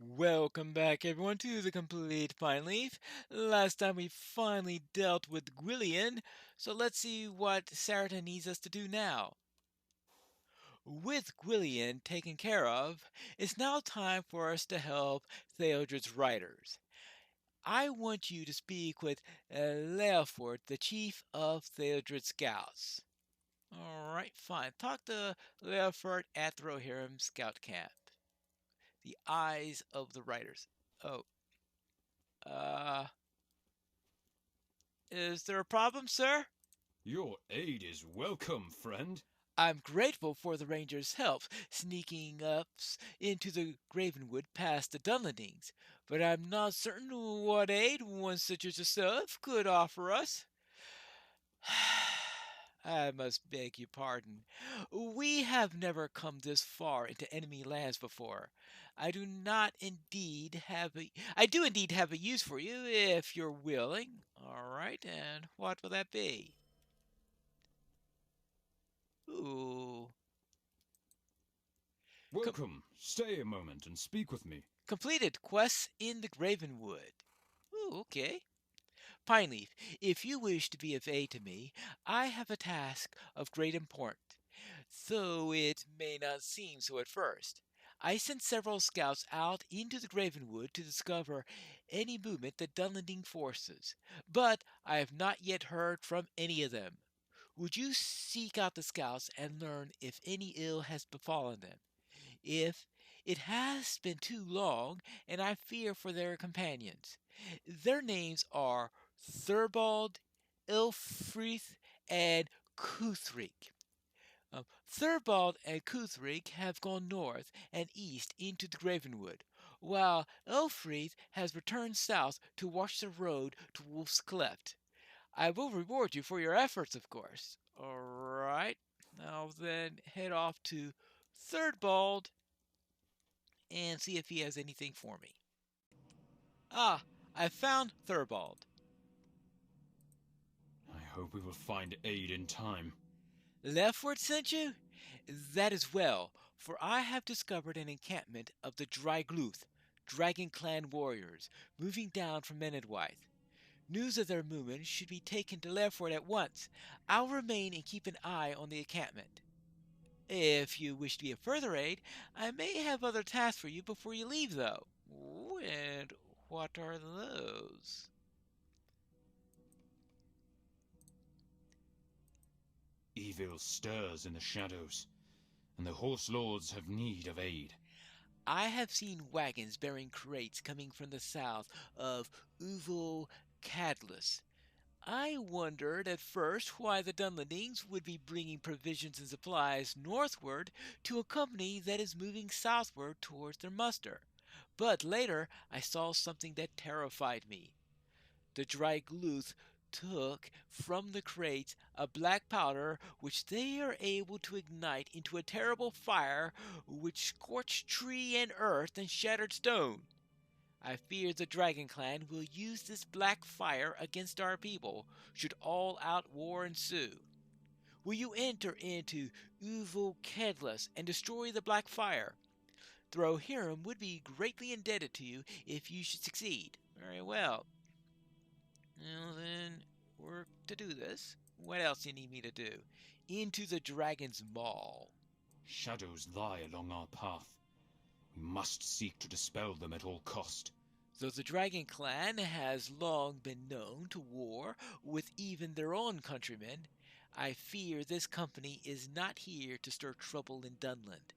Welcome back, everyone, to the complete Pineleaf. Last time we finally dealt with Gwillian, so let's see what Sarita needs us to do now. With Gwillian taken care of, it's now time for us to help Theodred's riders. I want you to speak with Leofort, the chief of Theodred's scouts. Alright, fine. Talk to Leofort at the Rohirrim scout camp. The eyes of the riders. Oh, uh, is there a problem, sir? Your aid is welcome, friend. I'm grateful for the Ranger's help sneaking up into the Gravenwood past the Dunlendings, but I'm not certain what aid one such as yourself could offer us. I must beg your pardon. We have never come this far into enemy lands before. I do indeed have a use for you if you're willing. All right, and what will that be? Ooh. Com- Welcome. Stay a moment and speak with me. completed quests in the Gravenwood. Ooh, okay. Pineleaf, if you wish to be of aid to me, I have a task of great import, though it may not seem so at first. I sent several scouts out into the Gravenwood to discover any movement that Dunlending forces, but I have not yet heard from any of them. Would you seek out the scouts and learn if any ill has befallen them? If it has been too long, and I fear for their companions. Their names are Thurbald, Ilfrith, and Cuthric. Thurbald and Cuthric have gone north and east into the Gravenwood, while Elfrith has returned south to watch the road to Wolf's Cleft. I will reward you for your efforts, of course. Alright, now then head off to Thirdbald and see if he has anything for me. Ah, I found Thurbald. I hope we will find aid in time. Leftward sent you? That is well, for I have discovered an encampment of the Drygluth, Dragon Clan warriors, moving down from Menedwythe. News of their movement should be taken to Lefort at once. I'll remain and keep an eye on the encampment. If you wish to be of further aid, I may have other tasks for you before you leave, though. And what are those? Evil stirs in the shadows, and the horse lords have need of aid. I have seen wagons bearing crates coming from the south of Uval Cadlus. I wondered at first why the Dunlendings would be bringing provisions and supplies northward to a company that is moving southward towards their muster. But later I saw something that terrified me. The Drygluth took from the crates a black powder which they are able to ignite into a terrible fire which scorched tree and earth and shattered stone. I fear the Dragon Clan will use this black fire against our people should all out war ensue. Will you enter into Uval Kedlus and destroy the black fire? The Rohirrim would be greatly indebted to you if you should succeed. Very well. Now then, work to do this. What else do you need me to do? Into the Dragon's Maw. Shadows lie along our path. We must seek to dispel them at all cost. Though the Dragon Clan has long been known to war with even their own countrymen, I fear this company is not here to stir trouble in Dunland.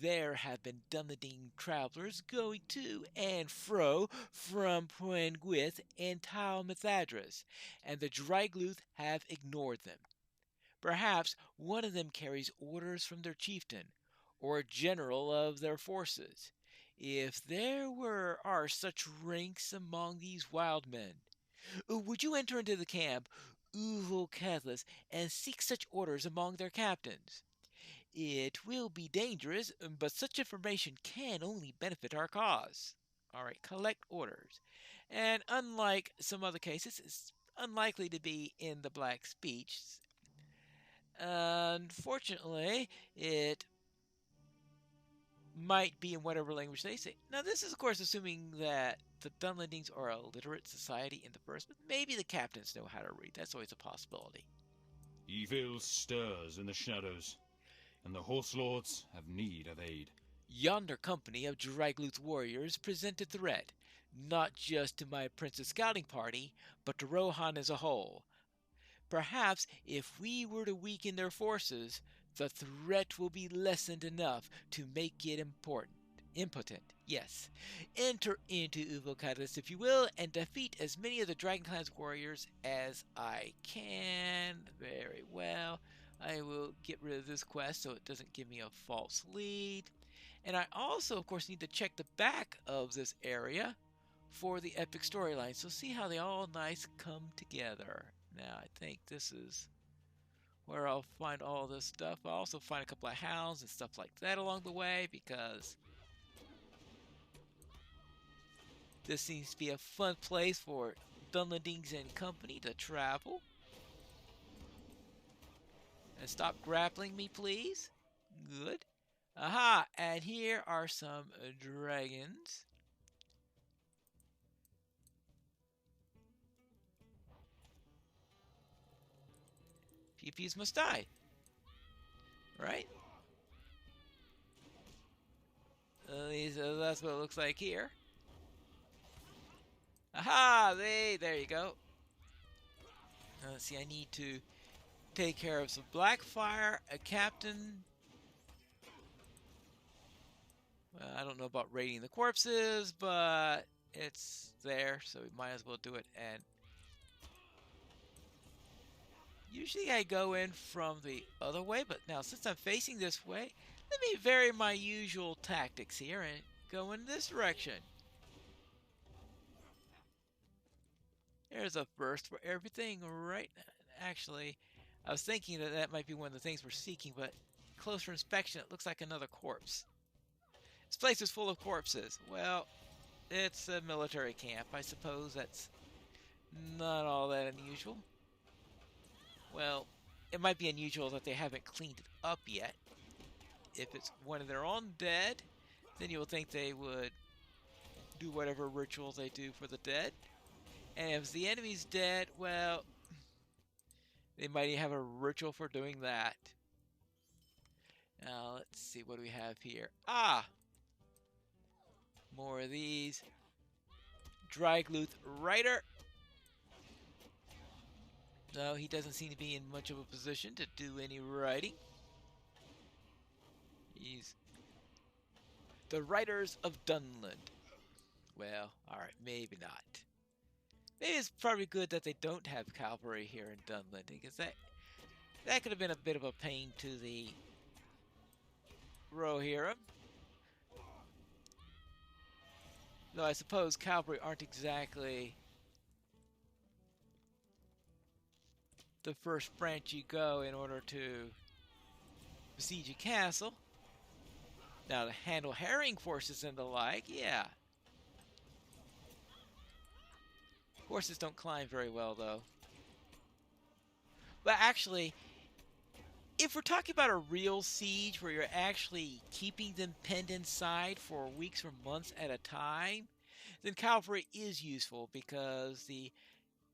There have been Dunlending travelers going to and fro from Puengwith and Tal Mithadras, and the Drygluth have ignored them. Perhaps one of them carries orders from their chieftain, or a general of their forces. If there are such ranks among these wild men, would you enter into the camp, Uval Cathlas, and seek such orders among their captains? It will be dangerous, but such information can only benefit our cause. All right, collect orders. And unlike some other cases, it's unlikely to be in the Black Speech. Unfortunately, it might be in whatever language they say. Now, this is, of course, assuming that the Dunlendings are a literate society in the first, but maybe the captains know how to read. That's always a possibility. Evil stirs in the shadows, and the horse lords have need of aid. Yonder company of Dragluth's warriors present a threat, not just to my prince's scouting party, but to Rohan as a whole. Perhaps if we were to weaken their forces, the threat will be lessened enough to make it impotent. Yes. Enter into Uvokadis, if you will, and defeat as many of the Dragon Clan's warriors as I can. Very well. I will get rid of this quest so it doesn't give me a false lead. And I also, of course, need to check the back of this area for the epic storyline. So see how they all nice come together. Now, I think this is where I'll find all this stuff. I'll also find a couple of hounds and stuff like that along the way, because this seems to be a fun place for Dunlendings and company to travel. And stop grappling me, please. Good. Aha! And here are some dragons. PPs must die. Right? That's what it looks like here. Aha! There you go. Let's see, I need to take care of some Blackfire, a captain. Well, I don't know about raiding the corpses, but it's there, so we might as well do it. And usually I go in from the other way, but now since I'm facing this way, let me vary my usual tactics here and go in this direction. There's a burst for everything, right? Actually, I was thinking that that might be one of the things we're seeking, but closer inspection, it looks like another corpse. This place is full of corpses. Well, it's a military camp. I suppose that's not all that unusual. Well, it might be unusual that they haven't cleaned it up yet. If it's one of their own dead, then you would think they would do whatever rituals they do for the dead. And if the enemy's dead, well, they might have a ritual for doing that. Now, let's see, what do we have here? Ah! More of these. Dragluth Rider. No, he doesn't seem to be in much of a position to do any riding. He's the Riders of Dunland. Well, alright, maybe not. Maybe it's probably good that they don't have cavalry here in Dunland, because that could have been a bit of a pain to the Rohirrim. Though I suppose cavalry aren't exactly the first branch you go in order to besiege a castle. Now, to handle harrying forces and the like, yeah. Horses don't climb very well, though. But actually, if we're talking about a real siege where you're actually keeping them penned inside for weeks or months at a time, then cavalry is useful, because the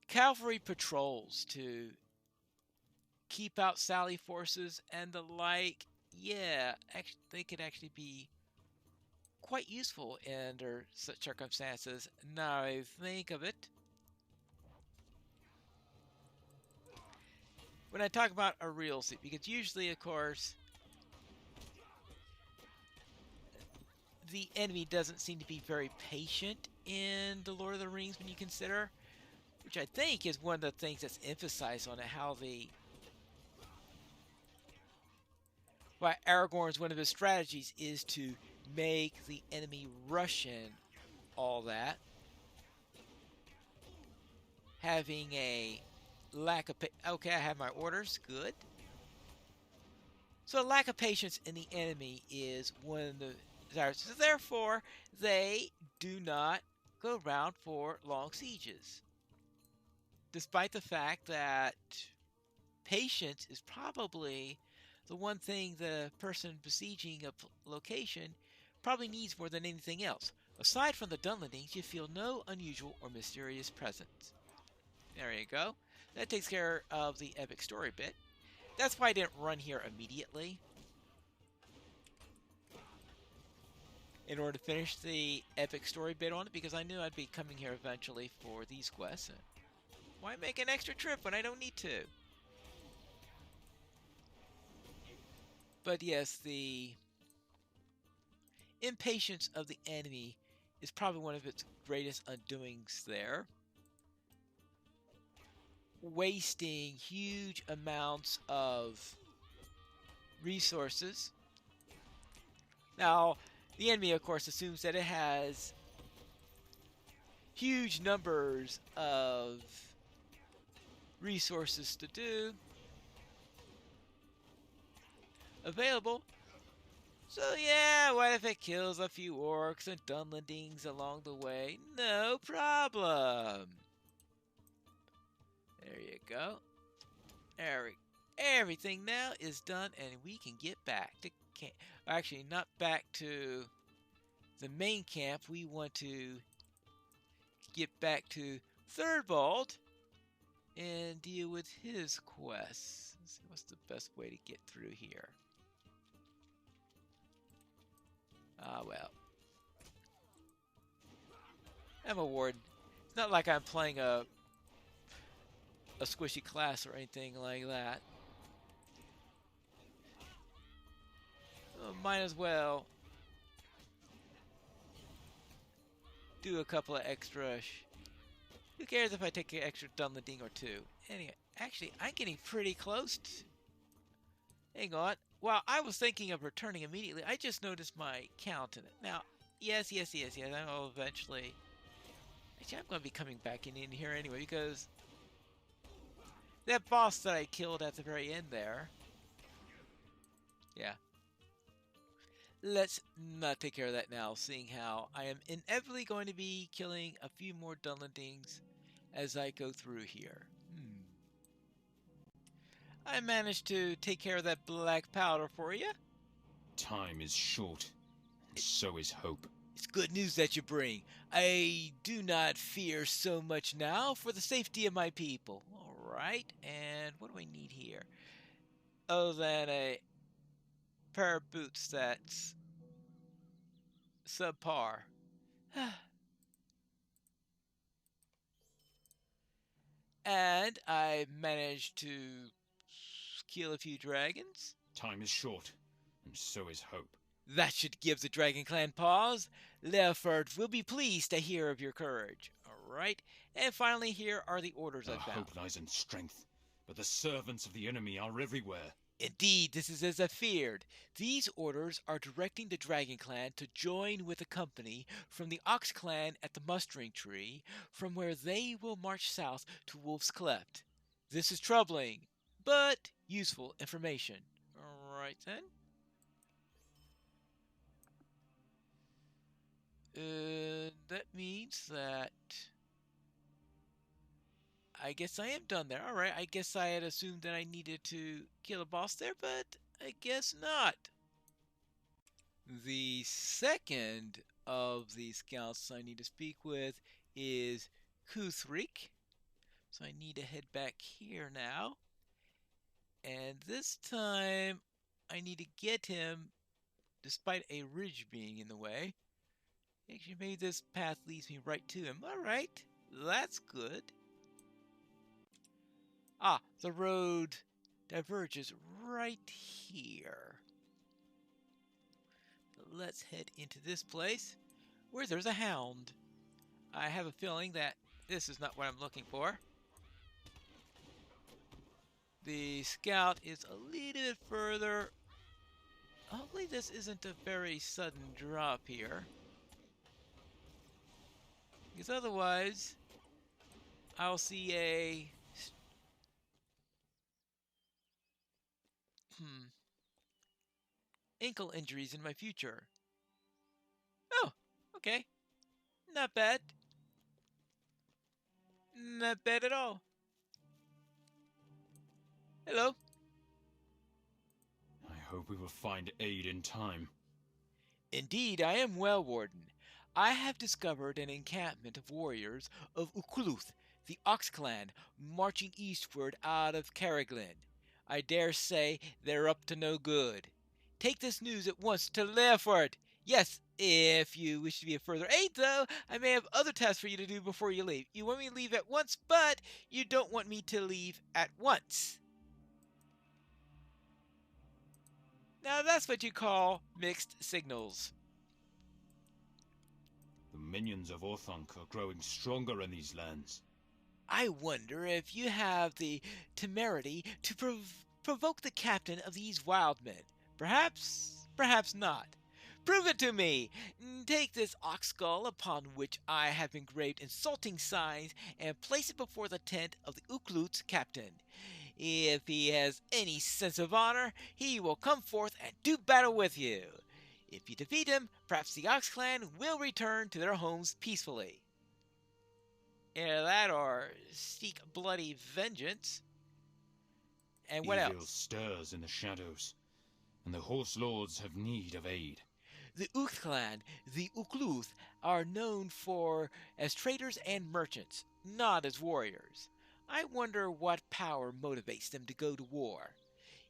cavalry patrols to keep out sally forces and the like, yeah, they could actually be quite useful under such circumstances. Now I think of it, when I talk about a real siege, because usually, of course, the enemy doesn't seem to be very patient in the Lord of the Rings when you consider, which I think is one of the things that's emphasized on it, how why Aragorn's one of his strategies is to make the enemy rush in all that, having a lack of okay, I have my orders, good. So a lack of patience in the enemy is one of the desires. So therefore, they do not go around for long sieges, despite the fact that patience is probably the one thing the person besieging a location probably needs more than anything else. Aside from the Dunlendings, you feel no unusual or mysterious presence. There you go. That takes care of the epic story bit. That's why I didn't run here immediately, in order to finish the epic story bit on it, because I knew I'd be coming here eventually for these quests. And why make an extra trip when I don't need to? But yes, the impatience of the enemy is probably one of its greatest undoings there. Wasting huge amounts of resources. Now, the enemy, of course, assumes that it has huge numbers of resources to do available. So yeah, what if it kills a few orcs and Dunlendings along the way? No problem. There you go. Everything now is done, and we can get back to camp. Actually, not back to the main camp. We want to get back to Thirdbald and deal with his quests. Let's see what's the best way to get through here. Ah, well. I'm a warden. It's not like I'm playing a squishy class or anything like that. Might as well do a couple of extra. Who cares if I take an extra Dunlending or two? Anyway, actually, I'm getting pretty close to... Hang on. While I was thinking of returning immediately, I just noticed my count in it. Now, yes, I'll eventually... Actually, I'm going to be coming back in here anyway, because that boss that I killed at the very end there... Yeah. Let's not take care of that now, seeing how I am inevitably going to be killing a few more Dunlendings as I go through here. I managed to take care of that black powder for you. Time is short, and so is hope. It's good news that you bring. I do not fear so much now for the safety of my people. All right, and what do I need here? Other than a pair of boots that's subpar. And I managed to kill a few dragons. Time is short, and so is hope. That should give the Dragon Clan pause. Leofard will be pleased to hear of your courage. Alright, and finally here are the orders I Our found. hope lies in strength, but the servants of the enemy are everywhere. Indeed, this is as I feared. These orders are directing the Dragon Clan to join with a company from the Ox Clan at the Mustering Tree, from where they will march south to Wolf's Cleft. This is troubling, but useful information. Alright then. That means that... I guess I am done there. Alright, I guess I had assumed that I needed to kill a boss there, but I guess not. The second of the scouts I need to speak with is Kuthrik. So I need to head back here now. And this time I need to get him despite a ridge being in the way. Actually, maybe this path leads me right to him. Alright, that's good. Ah, the road diverges right here. Let's head into this place where there's a hound. I have a feeling that this is not what I'm looking for. The scout is a little bit further. Hopefully this isn't a very sudden drop here, because otherwise I'll see a ankle injuries in my future. Oh, okay. Not bad. Not bad at all. Hello. I hope we will find aid in time. Indeed, I am well, Warden. I have discovered an encampment of warriors of Ukluth, the Ox clan, marching eastward out of Carriglin. I dare say they're up to no good. Take this news at once to Leoford. Yes, if you wish to be of further aid, though, I may have other tasks for you to do before you leave. You want me to leave at once, but you don't want me to leave at once. Now that's what you call mixed signals. The minions of Orthonk are growing stronger in these lands. I wonder if you have the temerity to provoke the captain of these wild men. Perhaps, perhaps not. Prove it to me! Take this ox skull upon which I have engraved insulting signs and place it before the tent of the Uklut's captain. If he has any sense of honor, he will come forth and do battle with you. If you defeat him, perhaps the Ox clan will return to their homes peacefully. Either that or seek bloody vengeance. And what Evil else? stirs in the shadows, and the horse lords have need of aid. The Uth clan, the Ukluth, are known as traders and merchants, not as warriors. I wonder what power motivates them to go to war.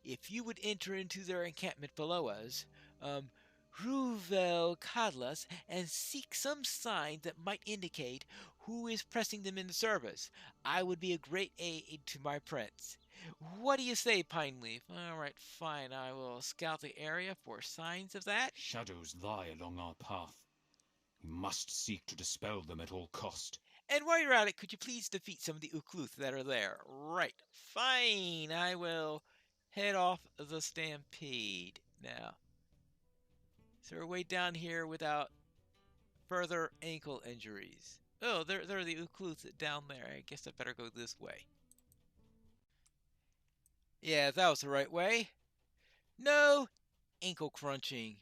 If you would enter into their encampment below us, Ruvel Kadlas, and seek some sign that might indicate who is pressing them into service, I would be a great aid to my prince. What do you say, Pineleaf? All right, fine. I will scout the area for signs of that. Shadows lie along our path. We must seek to dispel them at all cost. And while you're at it, could you please defeat some of the Ukluth that are there? Right. Fine. I will head off the stampede. Now, is there a way down here without further ankle injuries? Oh, there are the Ukluth down there. I guess I better go this way. Yeah, that was the right way. No ankle crunching.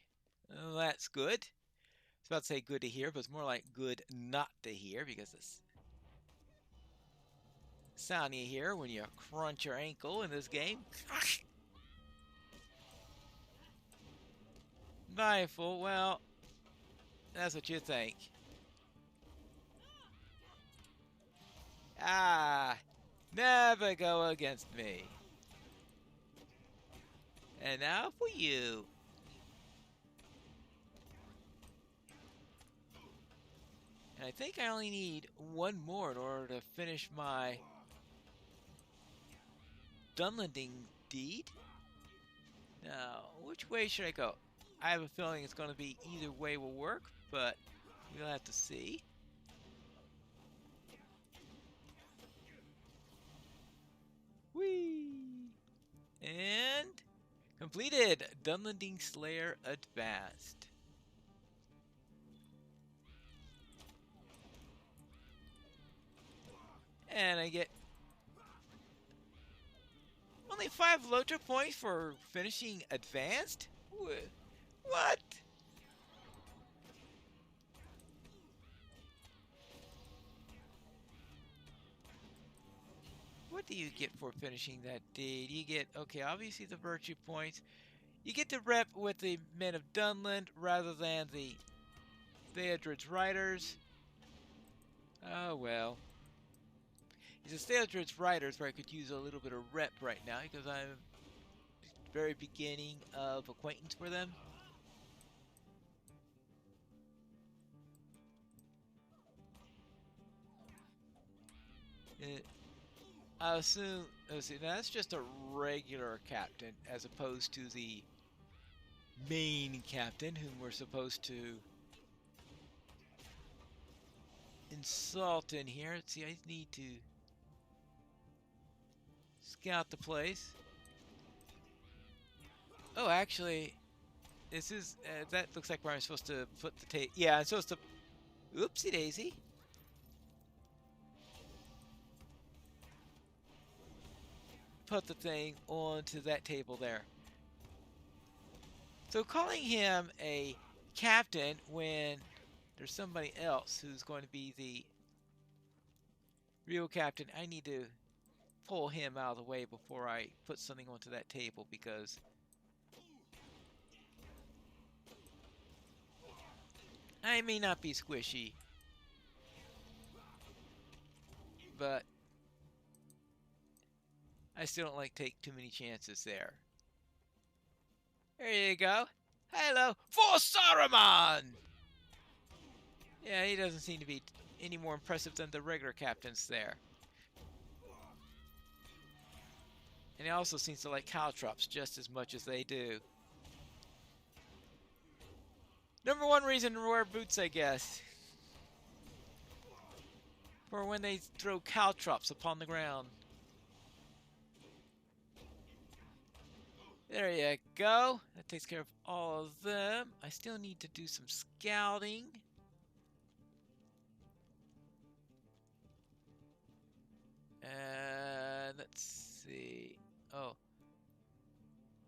Oh, that's good. I was about to say good to hear, but it's more like good not to hear because it's sound you hear when you crunch your ankle in this game. Rifle, well, that's what you think. Ah, never go against me. And now for you. And I think I only need one more in order to finish my Dunlending deed. Now, which way should I go? I have a feeling it's going to be either way will work, but we'll have to see. Whee! And completed. Dunlending Slayer advanced. And I get only 5 Lotra points for finishing advanced? What? What do you get for finishing that deed? You get, okay, obviously the virtue points. You get to rep with the men of Dunland rather than the Theodred's Riders. Oh well. It's the Theodred's Riders where I could use a little bit of rep right now because I'm at the very beginning of acquaintance for them. I assume, let's see, now that's just a regular captain as opposed to the main captain whom we're supposed to insult in here. Let's see, I need to scout the place. Oh, actually, this is, that looks like where I'm supposed to put the tape. Yeah, I'm supposed to, oopsie daisy. Put the thing onto that table there. So calling him a captain when there's somebody else who's going to be the real captain, I need to pull him out of the way before I put something onto that table because I may not be squishy, but I still don't like to take too many chances there. There you go. Hello, for Saruman! Yeah, he doesn't seem to be any more impressive than the regular captains there. And he also seems to like caltrops just as much as they do. Number one reason to wear boots, I guess. For when they throw caltrops upon the ground. There you go. That takes care of all of them. I still need to do some scouting. And let's see. Oh.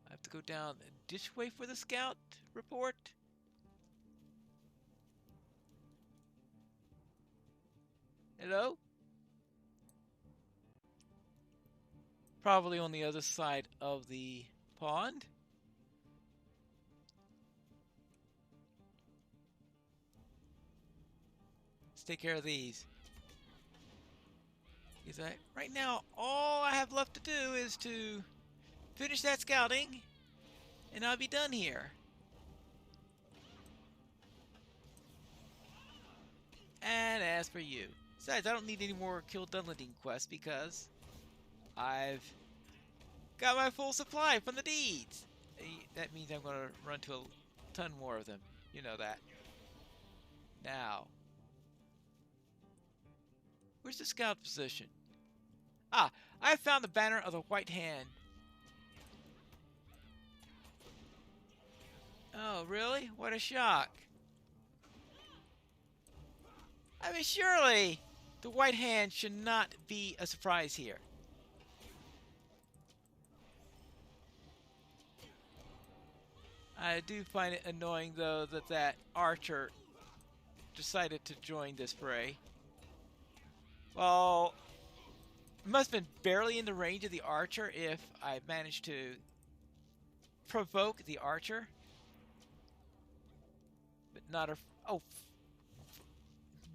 I have to go down this way for the scout report. Hello? Probably on the other side of the pond. Let's take care of these. Because right now, all I have left to do is to finish that scouting, and I'll be done here. And as for you, besides, I don't need any more Kill Dunlending quests because I've got my full supply from the deeds. That means I'm going to run to a ton more of them. You know that. Now, where's the scout position? Ah, I found the banner of the White Hand. Oh, really? What a shock. I mean, surely the White Hand should not be a surprise here. I do find it annoying, though, that that archer decided to join this fray. Well, it must have been barely in the range of the archer if I managed to provoke the archer. But not a... Oh,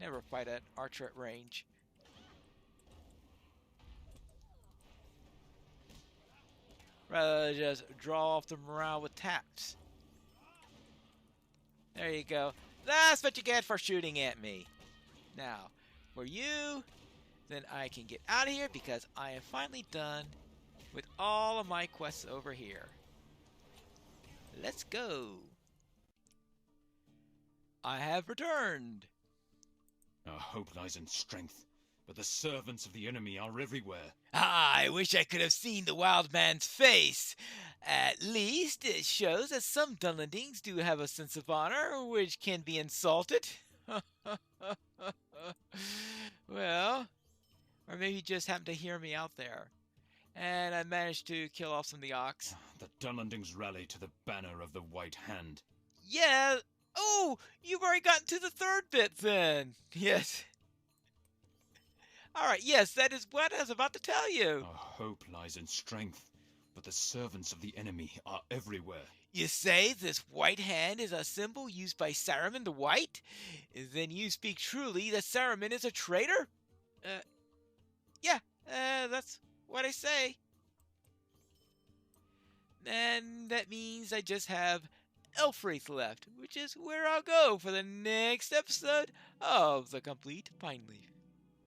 never fight an archer at range. Rather just draw off the morale with taps. There you go. That's what you get for shooting at me. Now, for you, then I can get out of here because I am finally done with all of my quests over here. Let's go. I have returned. Our hope lies in strength, but the servants of the enemy are everywhere. Ah, I wish I could have seen the wild man's face. At least it shows that some Dunlendings do have a sense of honor, which can be insulted. Well, or maybe he just happened to hear me out there. And I managed to kill off some of the ox. The Dunlendings rally to the banner of the White Hand. Yeah. Oh, you've already gotten to the third bit then. Yes. All right, yes, that is what I was about to tell you. Our hope lies in strength, but the servants of the enemy are everywhere. You say this White Hand is a symbol used by Saruman the White? Then you speak truly that Saruman is a traitor? Yeah, that's what I say. And that means I just have Elfwraith left, which is where I'll go for the next episode of The Complete Pineleaf.